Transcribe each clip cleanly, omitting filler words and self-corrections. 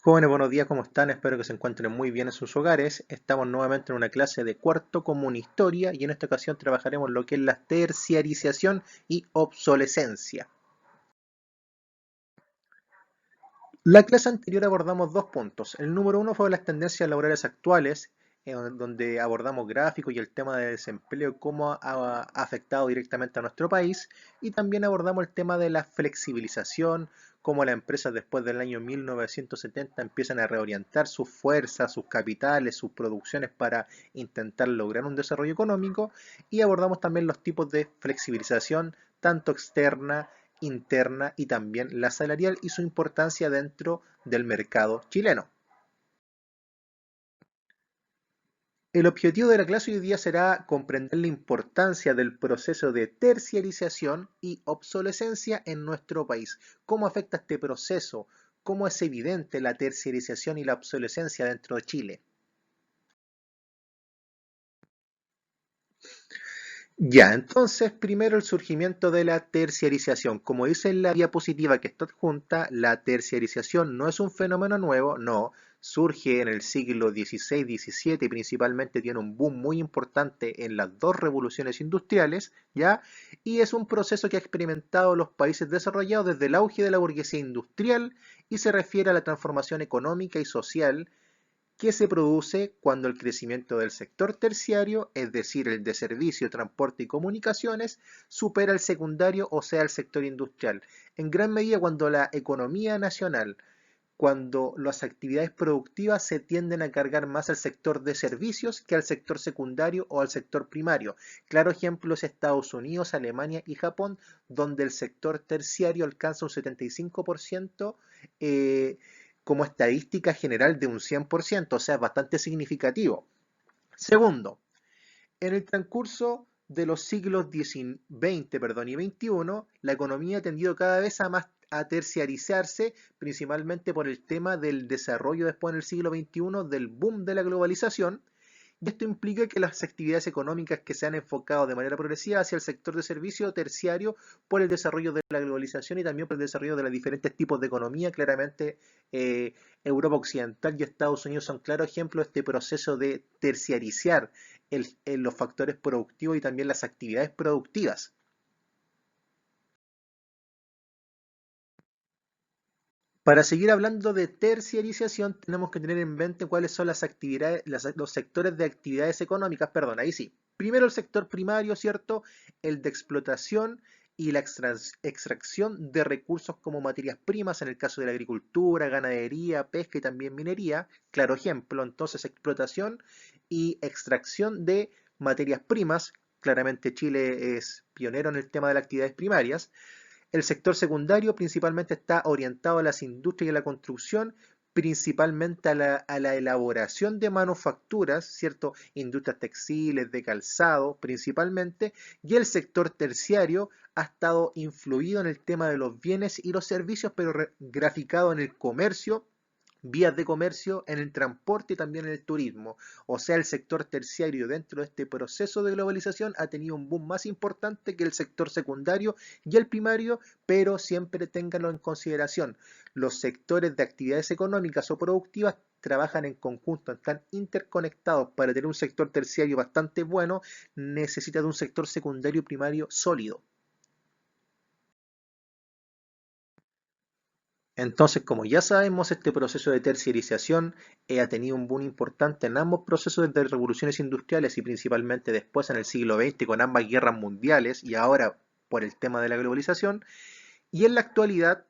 Jóvenes, buenos días, ¿cómo están? Espero que se encuentren muy bien en sus hogares. Estamos nuevamente en una clase de cuarto común historia y en esta ocasión trabajaremos lo que es la terciarización y obsolescencia. La clase anterior abordamos dos puntos. El número uno fue las tendencias laborales actuales, donde abordamos gráficos y el tema de desempleo, cómo ha afectado directamente a nuestro país, y también abordamos el tema de la flexibilización, cómo las empresas después del año 1970 empiezan a reorientar sus fuerzas, sus capitales, sus producciones para intentar lograr un desarrollo económico, y abordamos también los tipos de flexibilización, tanto externa, interna y también la salarial y su importancia dentro del mercado chileno. El objetivo de la clase hoy día será comprender la importancia del proceso de terciarización y obsolescencia en nuestro país. ¿Cómo afecta este proceso? ¿Cómo es evidente la terciarización y la obsolescencia dentro de Chile? Ya, entonces, primero el surgimiento de la terciarización. Como dice en la diapositiva que está adjunta, la terciarización no es un fenómeno nuevo, no. Surge en el siglo XVI-XVII y principalmente tiene un boom muy importante en las dos revoluciones industriales, ¿ya? Y es un proceso que ha experimentado los países desarrollados desde el auge de la burguesía industrial y se refiere a la transformación económica y social que se produce cuando el crecimiento del sector terciario, es decir, el de servicio, transporte y comunicaciones, supera el secundario, o sea, el sector industrial. En gran medida cuando la economía nacional, cuando las actividades productivas se tienden a cargar más al sector de servicios que al sector secundario o al sector primario. Claro ejemplo es Estados Unidos, Alemania y Japón, donde el sector terciario alcanza un 75% como estadística general de un 100%, o sea, es bastante significativo. Segundo, en el transcurso de los siglos XX y XXI, la economía ha tendido cada vez a terciarizarse, principalmente por el tema del desarrollo después en el siglo XXI, del boom de la globalización, y esto implica que las actividades económicas que se han enfocado de manera progresiva hacia el sector de servicio terciario por el desarrollo de la globalización y también por el desarrollo de los diferentes tipos de economía, claramente Europa Occidental y Estados Unidos son claros ejemplos de este proceso de terciarizar los factores productivos y también las actividades productivas. Para seguir hablando de terciarización, tenemos que tener en mente cuáles son las actividades, los sectores de actividades económicas, perdón, ahí sí. Primero el sector primario, ¿cierto? El de explotación y la extracción de recursos como materias primas, en el caso de la agricultura, ganadería, pesca y también minería. Claro ejemplo, entonces explotación y extracción de materias primas. Claramente Chile es pionero en el tema de las actividades primarias. El sector secundario principalmente está orientado a las industrias y a la construcción, principalmente a la elaboración de manufacturas, ¿cierto? Industrias textiles, de calzado, principalmente, y el sector terciario ha estado influido en el tema de los bienes y los servicios, pero graficado en el comercio, vías de comercio, en el transporte y también en el turismo. O sea, el sector terciario dentro de este proceso de globalización ha tenido un boom más importante que el sector secundario y el primario, pero siempre ténganlo en consideración. Los sectores de actividades económicas o productivas trabajan en conjunto, están interconectados. Para tener un sector terciario bastante bueno, necesita de un sector secundario y primario sólido. Entonces, como ya sabemos, este proceso de terciarización ha tenido un boom importante en ambos procesos de revoluciones industriales y principalmente después en el siglo XX con ambas guerras mundiales y ahora por el tema de la globalización. Y en la actualidad,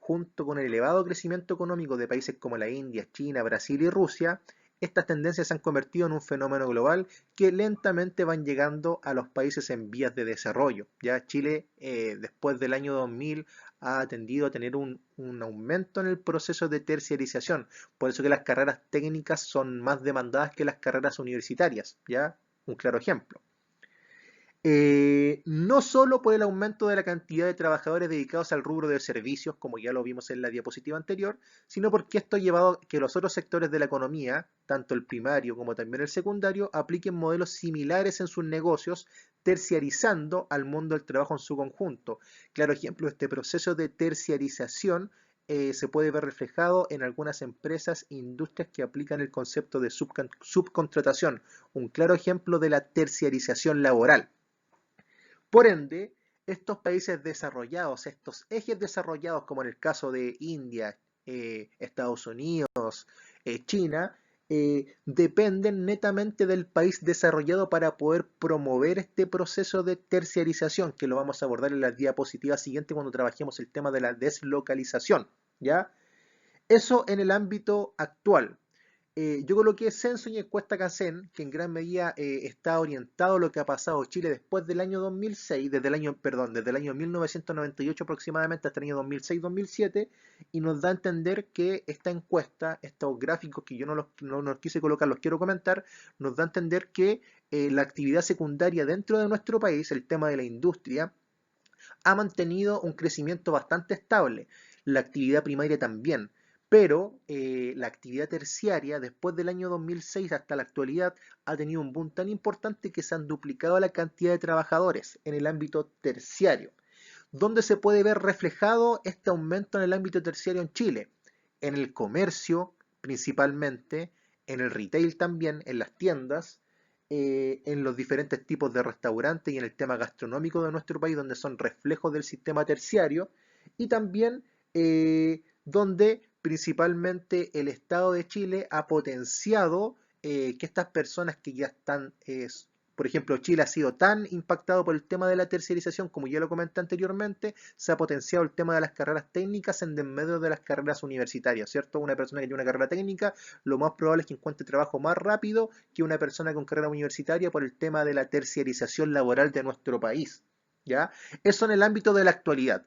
junto con el elevado crecimiento económico de países como la India, China, Brasil y Rusia, estas tendencias se han convertido en un fenómeno global que lentamente van llegando a los países en vías de desarrollo. Ya Chile, después del año 2000, ha tendido a tener un aumento en el proceso de terciarización. Por eso que las carreras técnicas son más demandadas que las carreras universitarias. ¿Ya? Un claro ejemplo. No solo por el aumento de la cantidad de trabajadores dedicados al rubro de servicios, como ya lo vimos en la diapositiva anterior, sino porque esto ha llevado a que los otros sectores de la economía, tanto el primario como también el secundario, apliquen modelos similares en sus negocios, terciarizando al mundo del trabajo en su conjunto. Claro ejemplo, este proceso de terciarización se puede ver reflejado en algunas empresas e industrias que aplican el concepto de subcontratación, un claro ejemplo de la terciarización laboral. Por ende, estos países desarrollados, estos ejes desarrollados, como en el caso de India, Estados Unidos, China, dependen netamente del país desarrollado para poder promover este proceso de terciarización, que lo vamos a abordar en la diapositiva siguiente cuando trabajemos el tema de la deslocalización, ¿ya? Eso en el ámbito actual. Yo coloqué censo y encuesta Cacen, que en gran medida está orientado a lo que ha pasado en Chile después del año 2006, desde el año 1998 aproximadamente hasta el año 2006-2007, y nos da a entender que esta encuesta, estos gráficos que yo no los quise colocar, los quiero comentar, nos da a entender que la actividad secundaria dentro de nuestro país, el tema de la industria, ha mantenido un crecimiento bastante estable, la actividad primaria también, pero la actividad terciaria después del año 2006 hasta la actualidad ha tenido un boom tan importante que se han duplicado la cantidad de trabajadores en el ámbito terciario. ¿Dónde se puede ver reflejado este aumento en el ámbito terciario en Chile? En el comercio principalmente, en el retail también, en las tiendas, en los diferentes tipos de restaurantes y en el tema gastronómico de nuestro país, donde son reflejos del sistema terciario, y también donde principalmente el Estado de Chile ha potenciado que estas personas que ya están, por ejemplo, Chile ha sido tan impactado por el tema de la terciarización, como ya lo comenté anteriormente, se ha potenciado el tema de las carreras técnicas en medio de las carreras universitarias, ¿cierto? Una persona que tiene una carrera técnica, lo más probable es que encuentre trabajo más rápido que una persona con carrera universitaria por el tema de la terciarización laboral de nuestro país, ¿ya? Eso en el ámbito de la actualidad.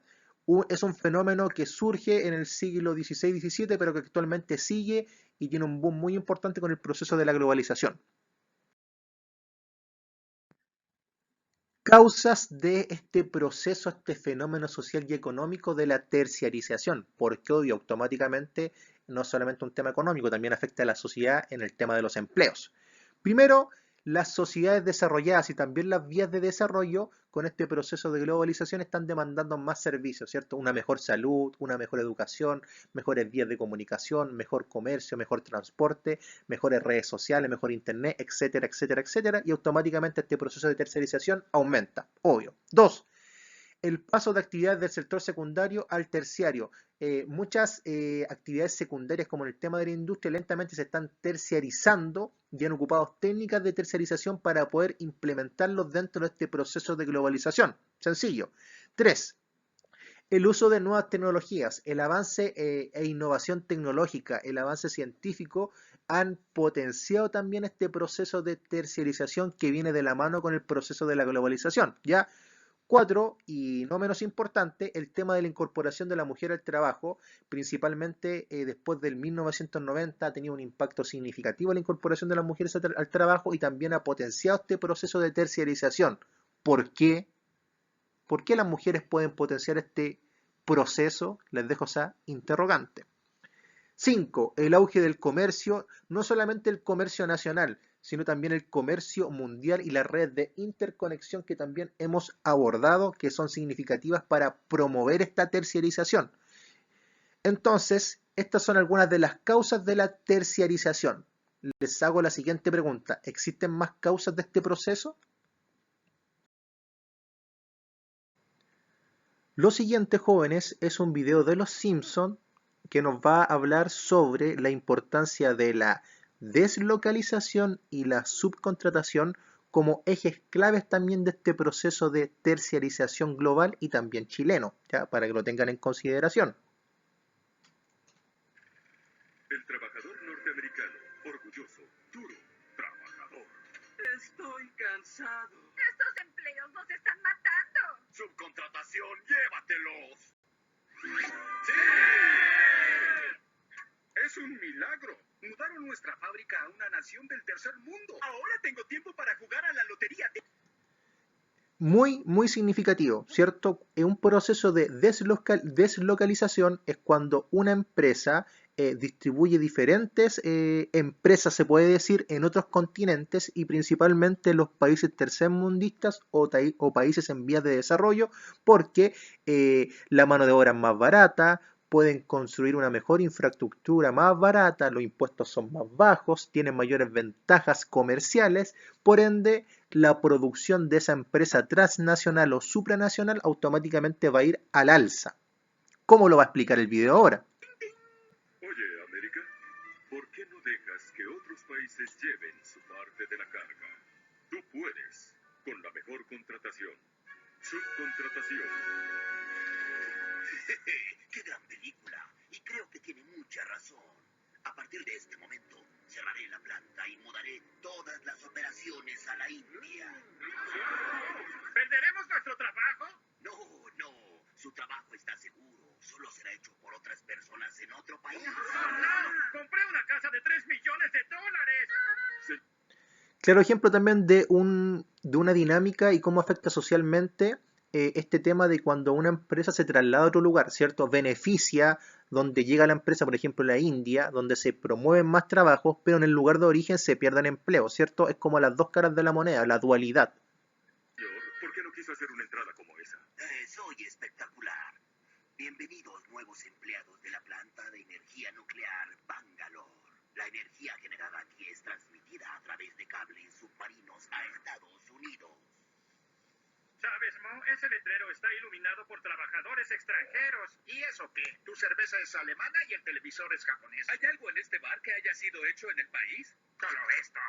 Es un fenómeno que surge en el siglo XVI-XVII, pero que actualmente sigue y tiene un boom muy importante con el proceso de la globalización. Causas de este proceso, este fenómeno social y económico de la terciarización, porque obvio automáticamente no es solamente un tema económico, también afecta a la sociedad en el tema de los empleos. Primero, las sociedades desarrolladas y también las vías de desarrollo con este proceso de globalización están demandando más servicios, ¿cierto? Una mejor salud, una mejor educación, mejores vías de comunicación, mejor comercio, mejor transporte, mejores redes sociales, mejor internet, etcétera, etcétera, etcétera, y automáticamente este proceso de terciarización aumenta, obvio. Dos, el paso de actividades del sector secundario al terciario. Muchas actividades secundarias, como en el tema de la industria, lentamente se están terciarizando y han ocupado técnicas de terciarización para poder implementarlos dentro de este proceso de globalización. Sencillo. 3. El uso de nuevas tecnologías, el avance e innovación tecnológica, el avance científico han potenciado también este proceso de terciarización que viene de la mano con el proceso de la globalización. ¿Ya? 4, y no menos importante, el tema de la incorporación de la mujer al trabajo, principalmente después del 1990 ha tenido un impacto significativo la incorporación de las mujeres al trabajo y también ha potenciado este proceso de terciarización. ¿Por qué? ¿Por qué las mujeres pueden potenciar este proceso? Les dejo esa interrogante. 5. El auge del comercio, no solamente el comercio nacional, sino también el comercio mundial y las redes de interconexión que también hemos abordado, que son significativas para promover esta terciarización. Entonces, estas son algunas de las causas de la terciarización. Les hago la siguiente pregunta. ¿Existen más causas de este proceso? Lo siguiente, jóvenes, es un video de Los Simpson que nos va a hablar sobre la importancia de la deslocalización y la subcontratación como ejes claves también de este proceso de terciarización global y también chileno, ¿ya? Para que lo tengan en consideración. El trabajador norteamericano, orgulloso, duro, trabajador. Estoy cansado. ¡Estos empleos nos están matando! Subcontratación, llévatelos. ¡Sí! Es un milagro. Mudaron nuestra fábrica a una nación del tercer mundo. Ahora tengo tiempo para jugar a la lotería. Muy significativo, ¿cierto? Un proceso de deslocalización es cuando una empresa distribuye diferentes empresas, se puede decir, en otros continentes y principalmente en los países tercermundistas o países en vías de desarrollo, porque la mano de obra es más barata, pueden construir una mejor infraestructura más barata, los impuestos son más bajos, tienen mayores ventajas comerciales, por ende, la producción de esa empresa transnacional o supranacional automáticamente va a ir al alza. ¿Cómo lo va a explicar el video ahora? Oye, América, ¿por qué no dejas que otros países lleven su parte de la carga? Tú puedes, con la mejor contratación. Subcontratación. ¡Qué gran película! Y creo que tiene mucha razón. A partir de este momento, cerraré la planta y mudaré todas las operaciones a la India. ¿Perderemos nuestro trabajo? No, no. Su trabajo está seguro. Solo será hecho por otras personas en otro país. ¡No! ¡Compré una casa de $3 millones! Claro ejemplo también de una dinámica y cómo afecta socialmente este tema de cuando una empresa se traslada a otro lugar, ¿cierto? Beneficia donde llega la empresa, por ejemplo, la India, donde se promueven más trabajos, pero en el lugar de origen se pierden empleos, ¿cierto? Es como las dos caras de la moneda, la dualidad. ¿Por qué no quiso hacer una entrada como esa? Soy espectacular. Bienvenidos nuevos empleados de la planta de energía nuclear Bangalore. La energía generada aquí es transmitida a través de cables submarinos a Estados Unidos. ¿Sabes, Mo? Ese letrero está iluminado por trabajadores extranjeros. ¿Y eso qué? Tu cerveza es alemana y el televisor es japonés. ¿Hay algo en este bar que haya sido hecho en el país? Solo esto.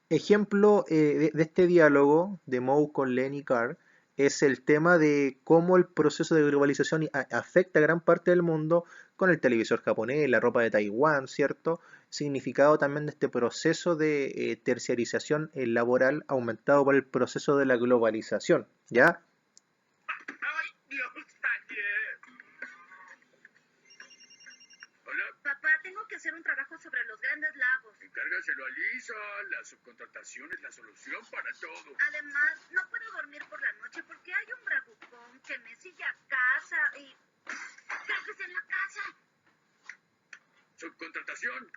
Ejemplo de este diálogo de Moe con Lenny Carr es el tema de cómo el proceso de globalización afecta a gran parte del mundo con el televisor japonés, la ropa de Taiwán, ¿cierto? Significado también de este proceso de terciarización laboral aumentado por el proceso de la globalización, ¿ya? ¡Ay, Dios! ¡Ayer! Hola, Papá, tengo que hacer un trabajo sobre los grandes lagos. encárgaselo a Lisa. La subcontratación es la solución para todo. Además, no puedo dormir por la noche porque hay un bravucón que me sigue a casa y... ¡Quédese en la casa! Subcontratación.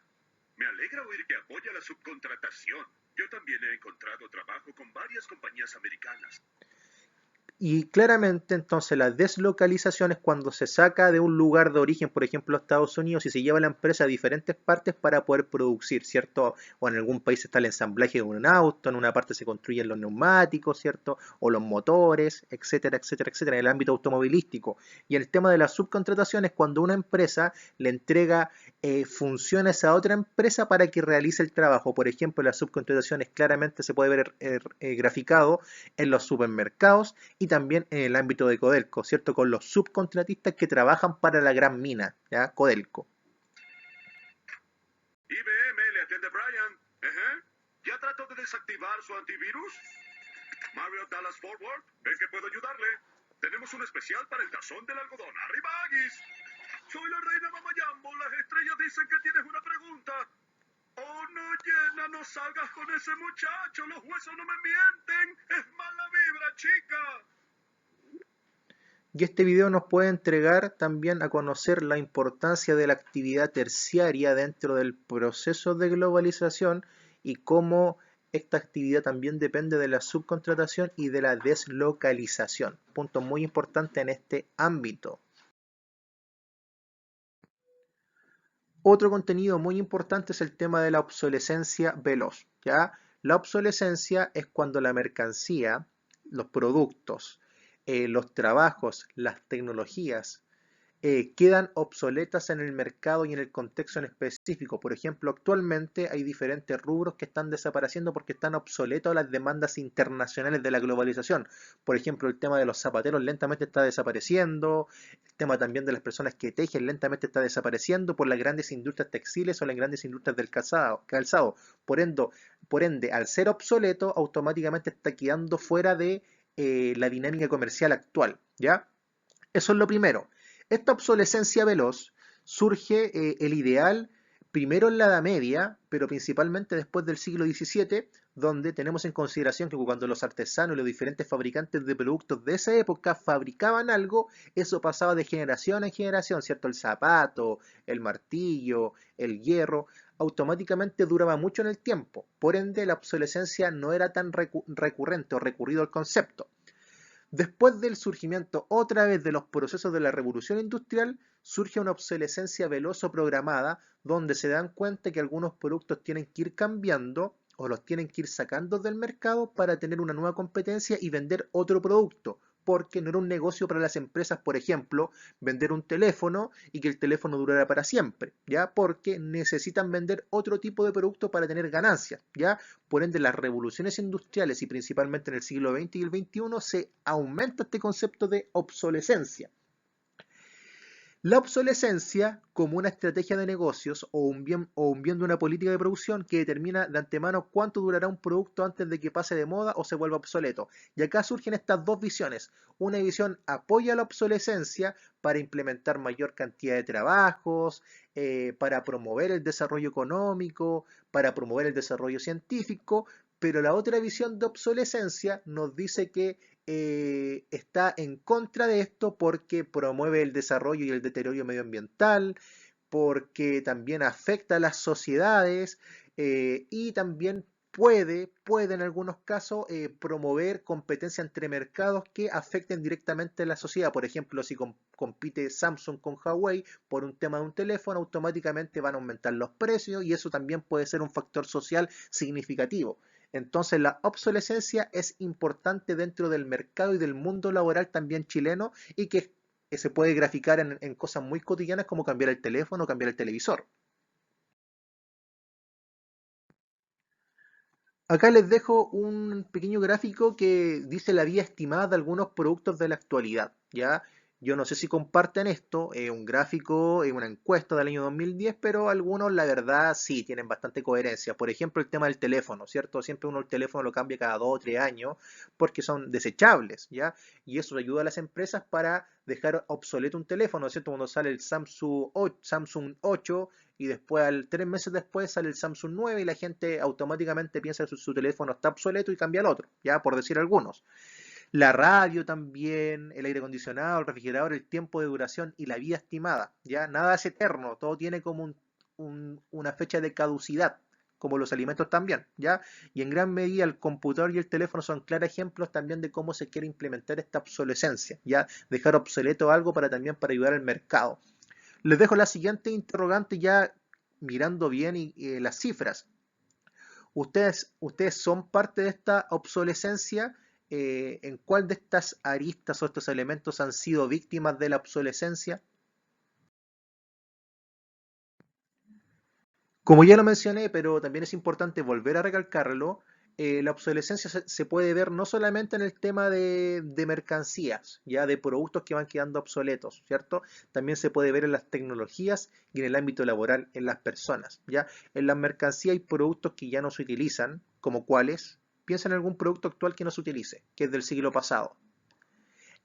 Me alegra oír que apoya la subcontratación. Yo también he encontrado trabajo con varias compañías americanas. Y claramente entonces la deslocalización es cuando se saca de un lugar de origen, por ejemplo Estados Unidos, y se lleva la empresa a diferentes partes para poder producir, ¿cierto? O en algún país está el ensamblaje de un auto, en una parte se construyen los neumáticos, ¿cierto? O los motores, etcétera, etcétera, etcétera, en el ámbito automovilístico. Y el tema de la subcontratación es cuando una empresa le entrega funciones a otra empresa para que realice el trabajo. Por ejemplo, la subcontratación claramente se puede ver graficado en los supermercados y también en el ámbito de Codelco, ¿cierto? Con los subcontratistas que trabajan para la gran mina, ¿ya? Codelco. IBM, le atiende Brian. ¿Ya trató de desactivar su antivirus? Mario Dallas Forward, ¿ven que puedo ayudarle? Tenemos un especial para el tazón del algodón. ¡Arriba, Aggies! Soy la reina Mamayambo. Las estrellas dicen que tienes una pregunta. Oh, no, Jenna, no salgas con ese muchacho. Los huesos no me mienten. Es mala vibra, chica. Y este video nos puede entregar también a conocer la importancia de la actividad terciaria dentro del proceso de globalización y cómo esta actividad también depende de la subcontratación y de la deslocalización. Punto muy importante en este ámbito. Otro contenido muy importante es el tema de la obsolescencia veloz, ¿ya? La obsolescencia es cuando la mercancía, los productos, los trabajos, las tecnologías quedan obsoletas en el mercado y en el contexto en específico. Por ejemplo, actualmente hay diferentes rubros que están desapareciendo porque están obsoletos a las demandas internacionales de la globalización. Por ejemplo, el tema de los zapateros lentamente está desapareciendo, el tema también de las personas que tejen lentamente está desapareciendo por las grandes industrias textiles o las grandes industrias del calzado. Por ende, al ser obsoleto, automáticamente está quedando fuera de la dinámica comercial actual, ¿ya? Eso es lo primero. Esta obsolescencia veloz surge el ideal primero en la Edad Media, pero principalmente después del siglo XVII, donde tenemos en consideración que cuando los artesanos y los diferentes fabricantes de productos de esa época fabricaban algo, eso pasaba de generación en generación, ¿cierto? El zapato, el martillo, el hierro, automáticamente duraba mucho en el tiempo. Por ende, la obsolescencia no era tan recurrente o recurrido al concepto. Después del surgimiento otra vez de los procesos de la revolución industrial, surge una obsolescencia veloz o programada, donde se dan cuenta que algunos productos tienen que ir cambiando o los tienen que ir sacando del mercado para tener una nueva competencia y vender otro producto, porque no era un negocio para las empresas, por ejemplo, vender un teléfono y que el teléfono durara para siempre, ¿ya? Porque necesitan vender otro tipo de producto para tener ganancias, ¿ya? Por ende, las revoluciones industriales y principalmente en el siglo XX y el XXI se aumenta este concepto de obsolescencia. La obsolescencia como una estrategia de negocios o un bien de una política de producción que determina de antemano cuánto durará un producto antes de que pase de moda o se vuelva obsoleto. Y acá surgen estas dos visiones. Una visión apoya la obsolescencia para implementar mayor cantidad de trabajos, para promover el desarrollo económico, para promover el desarrollo científico, pero la otra visión de obsolescencia nos dice que está en contra de esto porque promueve el desarrollo y el deterioro medioambiental, porque también afecta a las sociedades y también puede en algunos casos promover competencia entre mercados que afecten directamente a la sociedad. Por ejemplo, si compite Samsung con Huawei por un tema de un teléfono, automáticamente van a aumentar los precios y eso también puede ser un factor social significativo. Entonces la obsolescencia es importante dentro del mercado y del mundo laboral también chileno y que se puede graficar en cosas muy cotidianas como cambiar el teléfono o cambiar el televisor. Acá les dejo un pequeño gráfico que dice la vida estimada de algunos productos de la actualidad, ¿ya? Yo no sé si comparten esto, un gráfico, una encuesta del año 2010, pero algunos la verdad sí tienen bastante coherencia. Por ejemplo, el tema del teléfono, ¿cierto? Siempre uno el teléfono lo cambia cada 2 o 3 años porque son desechables, ¿ya? Y eso ayuda a las empresas para dejar obsoleto un teléfono, ¿cierto? Cuando sale el Samsung 8 y después, 3 meses después, sale el Samsung 9 y la gente automáticamente piensa que su teléfono está obsoleto y cambia al otro, ya por decir algunos. La radio también, el aire acondicionado, el refrigerador, el tiempo de duración y la vida estimada, ya nada es eterno, todo tiene como una fecha de caducidad, como los alimentos también, ¿ya? Y en gran medida el computador y el teléfono son claros ejemplos también de cómo se quiere implementar esta obsolescencia, ¿ya? Dejar obsoleto algo para ayudar al mercado. Les dejo la siguiente interrogante ya mirando bien las cifras. ¿Ustedes son parte de esta obsolescencia? ¿En cuál de estas aristas o estos elementos han sido víctimas de la obsolescencia? Como ya lo mencioné, pero también es importante volver a recalcarlo, la obsolescencia se puede ver no solamente en el tema de mercancías, ya de productos que van quedando obsoletos, ¿cierto? También se puede ver en las tecnologías y en el ámbito laboral en las personas, ¿ya? En las mercancías hay productos que ya no se utilizan, como cuáles. Piensa en algún producto actual que no se utilice, que es del siglo pasado.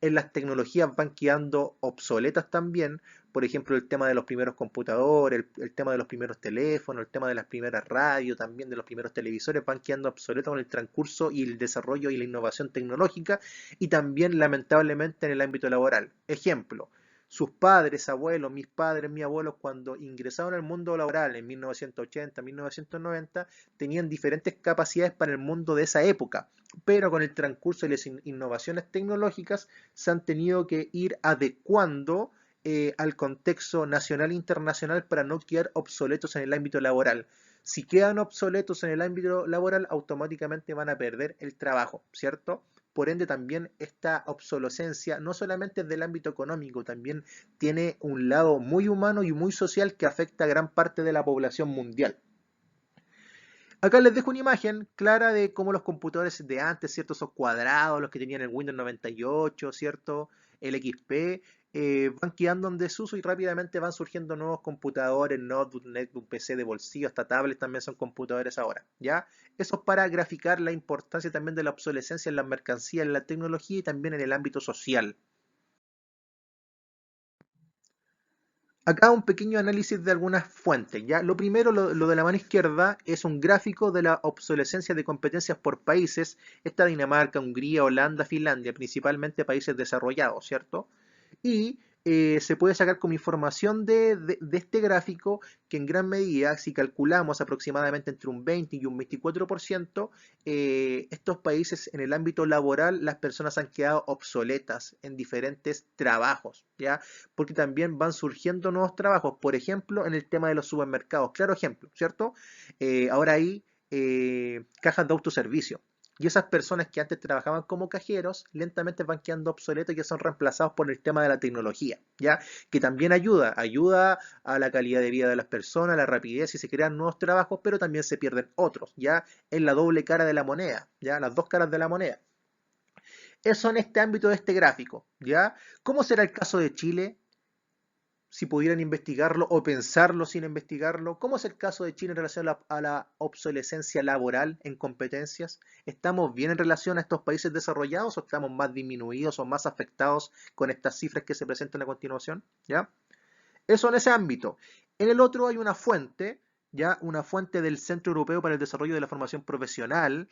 En las tecnologías van quedando obsoletas también, por ejemplo, el tema de los primeros computadores, el tema de los primeros teléfonos, el tema de las primeras radios, también de los primeros televisores, van quedando obsoletos con el transcurso y el desarrollo y la innovación tecnológica y también lamentablemente en el ámbito laboral. Ejemplo, sus padres, abuelos, mis padres, mis abuelos, cuando ingresaron al mundo laboral en 1980, 1990, tenían diferentes capacidades para el mundo de esa época, pero con el transcurso de las innovaciones tecnológicas se han tenido que ir adecuando al contexto nacional e internacional para no quedar obsoletos en el ámbito laboral. Si quedan obsoletos en el ámbito laboral, automáticamente van a perder el trabajo, ¿cierto? Por ende, también esta obsolescencia no solamente es del ámbito económico, también tiene un lado muy humano y muy social que afecta a gran parte de la población mundial. Acá les dejo una imagen clara de cómo los computadores de antes, ¿cierto? Esos cuadrados, los que tenían el Windows 98, ¿cierto? El XP, van quedando en desuso y rápidamente van surgiendo nuevos computadores, notebook, netbook, PC de bolsillo, hasta tablets también son computadores ahora, ¿ya? Eso es para graficar la importancia también de la obsolescencia en las mercancías, en la tecnología y también en el ámbito social. Acá un pequeño análisis de algunas fuentes, ¿ya? Lo primero, lo de la mano izquierda, es un gráfico de la obsolescencia de competencias por países. Está Dinamarca, Hungría, Holanda, Finlandia, principalmente países desarrollados, ¿cierto? Y se puede sacar como información de este gráfico que en gran medida, si calculamos aproximadamente entre un 20 y un 24%, estos países en el ámbito laboral, las personas han quedado obsoletas en diferentes trabajos, ¿ya? Porque también van surgiendo nuevos trabajos, por ejemplo, en el tema de los supermercados. Claro ejemplo, ¿cierto? Ahora hay cajas de autoservicio. Y esas personas que antes trabajaban como cajeros lentamente van quedando obsoletos y ya son reemplazados por el tema de la tecnología, ¿ya? Que también ayuda a la calidad de vida de las personas, a la rapidez y se crean nuevos trabajos, pero también se pierden otros, ¿ya? Es la doble cara de la moneda, ¿ya? Las dos caras de la moneda. Eso en este ámbito de este gráfico, ¿ya? ¿Cómo será el caso de Chile? Si pudieran investigarlo o pensarlo sin investigarlo. ¿Cómo es el caso de Chile en relación a la obsolescencia laboral en competencias? ¿Estamos bien en relación a estos países desarrollados o estamos más disminuidos o más afectados con estas cifras que se presentan a continuación? ¿Ya? Eso en ese ámbito. En el otro hay una fuente, ¿ya? Una fuente del Centro Europeo para el Desarrollo de la Formación Profesional,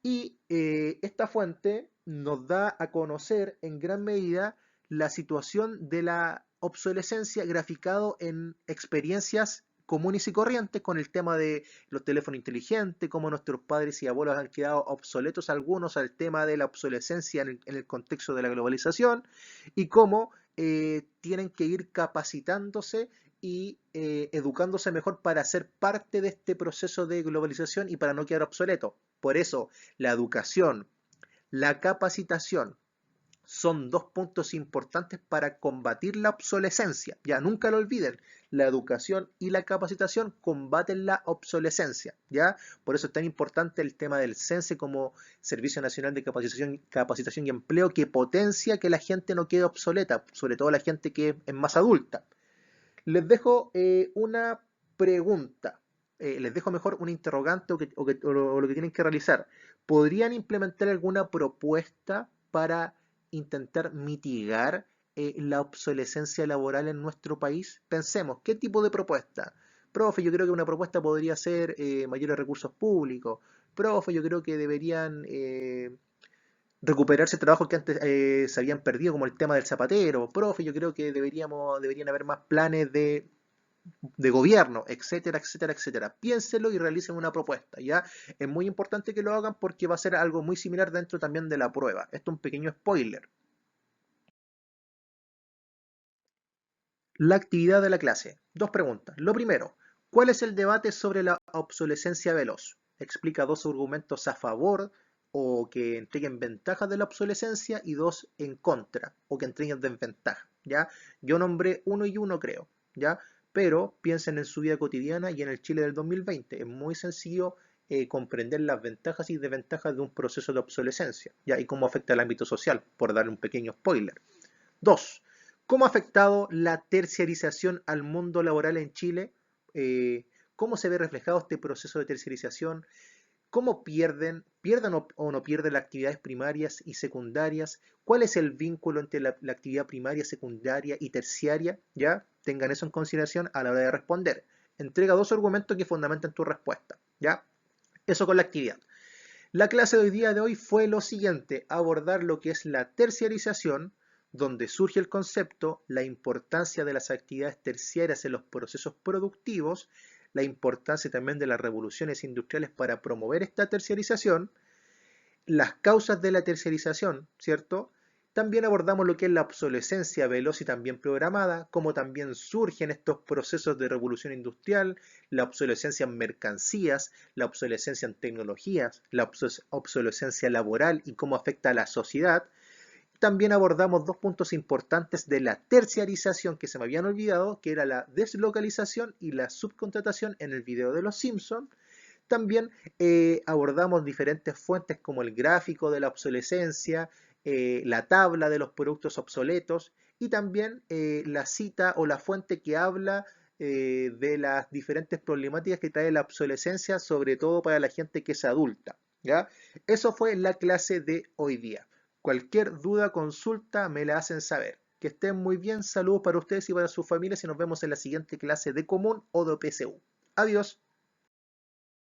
y esta fuente nos da a conocer en gran medida la situación de la obsolescencia graficado en experiencias comunes y corrientes con el tema de los teléfonos inteligentes, cómo nuestros padres y abuelos han quedado obsoletos algunos al tema de la obsolescencia en el contexto de la globalización y cómo tienen que ir capacitándose y educándose mejor para ser parte de este proceso de globalización y para no quedar obsoletos. Por eso, la educación, la capacitación son dos puntos importantes para combatir la obsolescencia. Ya nunca lo olviden, la educación y la capacitación combaten la obsolescencia. ¿Ya? Por eso es tan importante el tema del CENSE como Servicio Nacional de Capacitación y Empleo, que potencia que la gente no quede obsoleta, sobre todo la gente que es más adulta. Les dejo una pregunta. Les dejo mejor una interrogante o lo que tienen que realizar. ¿Podrían implementar alguna propuesta para intentar mitigar la obsolescencia laboral en nuestro país? Pensemos, ¿qué tipo de propuesta? Profe, yo creo que una propuesta podría ser mayores recursos públicos. Profe, yo creo que deberían recuperarse trabajos que antes se habían perdido, como el tema del zapatero. Profe, yo creo que deberían haber más planes de gobierno, etcétera, etcétera, etcétera. Piénselo y realicen una propuesta, ¿ya? Es muy importante que lo hagan porque va a ser algo muy similar dentro también de la prueba. Esto es un pequeño spoiler. La actividad de la clase. Dos preguntas. Lo primero, ¿cuál es el debate sobre la obsolescencia veloz? Explica dos argumentos a favor o que entreguen ventajas de la obsolescencia y dos en contra o que entreguen desventajas, ¿ya? Yo nombré uno y uno, creo, ¿ya? Pero piensen en su vida cotidiana y en el Chile del 2020. Es muy sencillo comprender las ventajas y desventajas de un proceso de obsolescencia, ¿ya? Y cómo afecta al ámbito social, por darle un pequeño spoiler. Dos, ¿cómo ha afectado la terciarización al mundo laboral en Chile? ¿Cómo se ve reflejado este proceso de terciarización? ¿Cómo pierden o no pierden las actividades primarias y secundarias? ¿Cuál es el vínculo entre la actividad primaria, secundaria y terciaria? ¿Ya? Tengan eso en consideración a la hora de responder. Entrega dos argumentos que fundamentan tu respuesta. ¿Ya? Eso con la actividad. La clase de hoy día de hoy fue lo siguiente, abordar lo que es la terciarización, donde surge el concepto, la importancia de las actividades terciarias en los procesos productivos, la importancia también de las revoluciones industriales para promover esta terciarización, las causas de la terciarización, ¿cierto? También abordamos lo que es la obsolescencia veloz y también programada, cómo también surgen estos procesos de revolución industrial, la obsolescencia en mercancías, la obsolescencia en tecnologías, la obsolescencia laboral y cómo afecta a la sociedad. También abordamos dos puntos importantes de la terciarización que se me habían olvidado, que era la deslocalización y la subcontratación en el video de los Simpsons. También abordamos diferentes fuentes como el gráfico de la obsolescencia, la tabla de los productos obsoletos y también la cita o la fuente que habla de las diferentes problemáticas que trae la obsolescencia, sobre todo para la gente que es adulta, ¿ya? Eso fue la clase de hoy día. Cualquier duda, consulta, me la hacen saber. Que estén muy bien, saludos para ustedes y para sus familias y nos vemos en la siguiente clase de común o de PSU. Adiós.